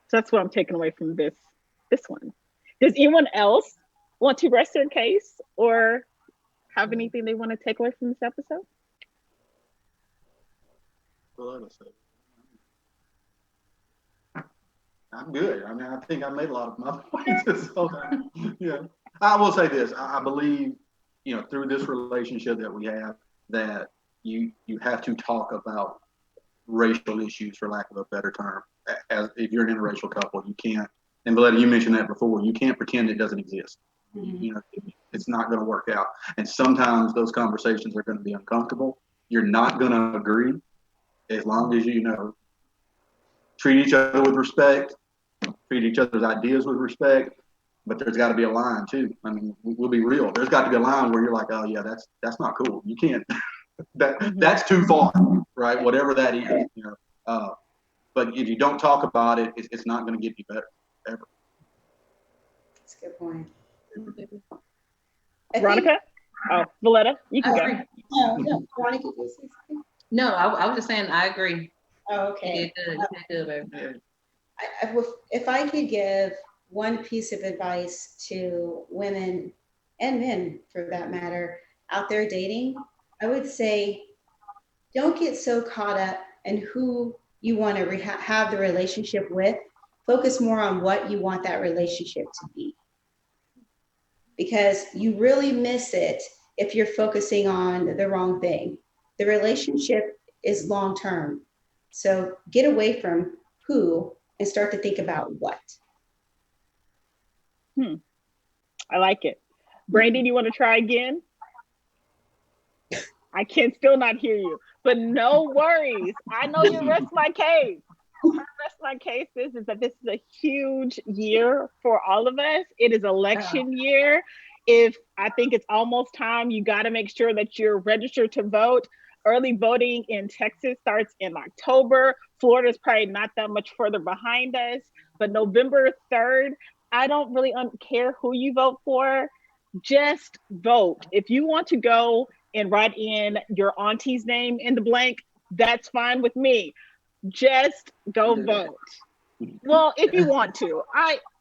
So that's what I'm taking away from this one. Does anyone else want to rest their case or have anything they want to take away from this episode? Well, I'm good. I think I made a lot of my points. So, yeah. I will say this. I believe, through this relationship that we have, that you have to talk about racial issues, for lack of a better term. As if you're an interracial couple, you can't And Valetta, you mentioned that before. You can't pretend it doesn't exist. Mhm. You know, it's not going to work out. And sometimes those conversations are going to be uncomfortable. You're not going to agree, as long as you know, treat each other with respect, treat each other's ideas with respect. But there's got to be a line too. I mean, we'll be real. There's got to be a line where you're like, oh yeah, that's not cool. You can't. That's too far, right? Whatever that is, you know. But if you don't talk about it, it's not going to get you better ever. That's a good point. Veronica? Oh, Valetta, you can go. No, Veronica, you say something? No, I was just saying, I agree. Oh, okay. You did good, baby. If I could give one piece of advice to women and men, for that matter, out there dating, I would say don't get so caught up in who you want to have the relationship with. Focus more on what you want that relationship to be. Because you really miss it if you're focusing on the wrong thing. The relationship is long term. So get away from who and start to think about what. I like it. Brandon, you want to try again? I can still not hear you, but no worries. I know you rest my case. Rest my case is that this is a huge year for all of us. It is election year. If I think it's almost time, you got to make sure that you're registered to vote. Early voting in Texas starts in October. Florida's probably not that much further behind us, but November 3rd, I don't really care who you vote for. Just vote. If you want to go and write in your auntie's name in the blank, that's fine with me. Just go vote. Well, if you want to.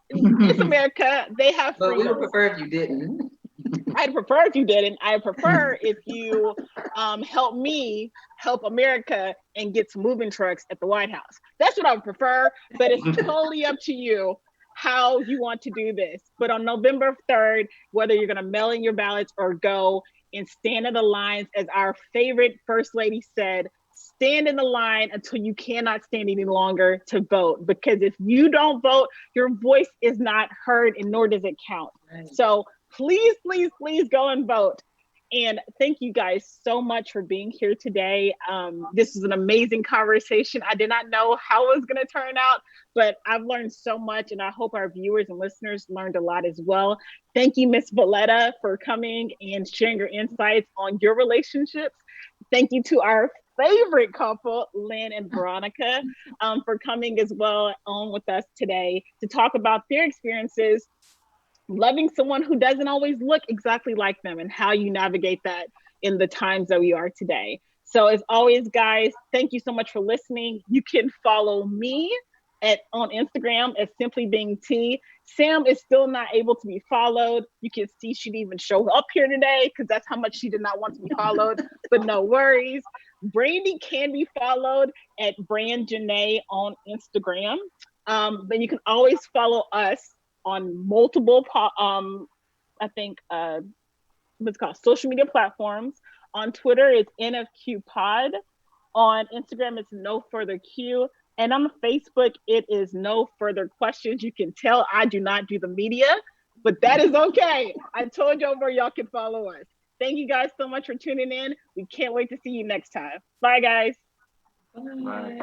It's America. They have freedom. But we would prefer if you didn't. I'd prefer if you didn't. I prefer if you help me help America and get some moving trucks at the White House. That's what I would prefer, but it's totally up to you how you want to do this. But on November 3rd, whether you're going to mail in your ballots or go and stand in the lines, as our favorite First Lady said, stand in the line until you cannot stand any longer to vote. Because if you don't vote, your voice is not heard and nor does it count. Right. So please, please, please go and vote. And thank you guys so much for being here today. This was an amazing conversation. I did not know how it was going to turn out, but I've learned so much, and I hope our viewers and listeners learned a lot as well. Thank you, Miss Valetta, for coming and sharing your insights on your relationships. Thank you to our favorite couple, Lynn and Veronica, for coming as well on with us today to talk about their experiences loving someone who doesn't always look exactly like them and how you navigate that in the times that we are today. So as always, guys, thank you so much for listening. You can follow me on Instagram as Simply Being T. Sam is still not able to be followed. You can see she didn't even show up here today because that's how much she did not want to be followed, but no worries. Brandy can be followed at Brand Janae on Instagram. But you can always follow us on multiple, what's called social media platforms. On Twitter, it's NFQ Pod. On Instagram, it's No Further Q. And on Facebook, it is No Further Questions. You can tell I do not do the media, but that is okay. I told you where y'all can follow us. Thank you guys so much for tuning in. We can't wait to see you next time. Bye, guys. Bye.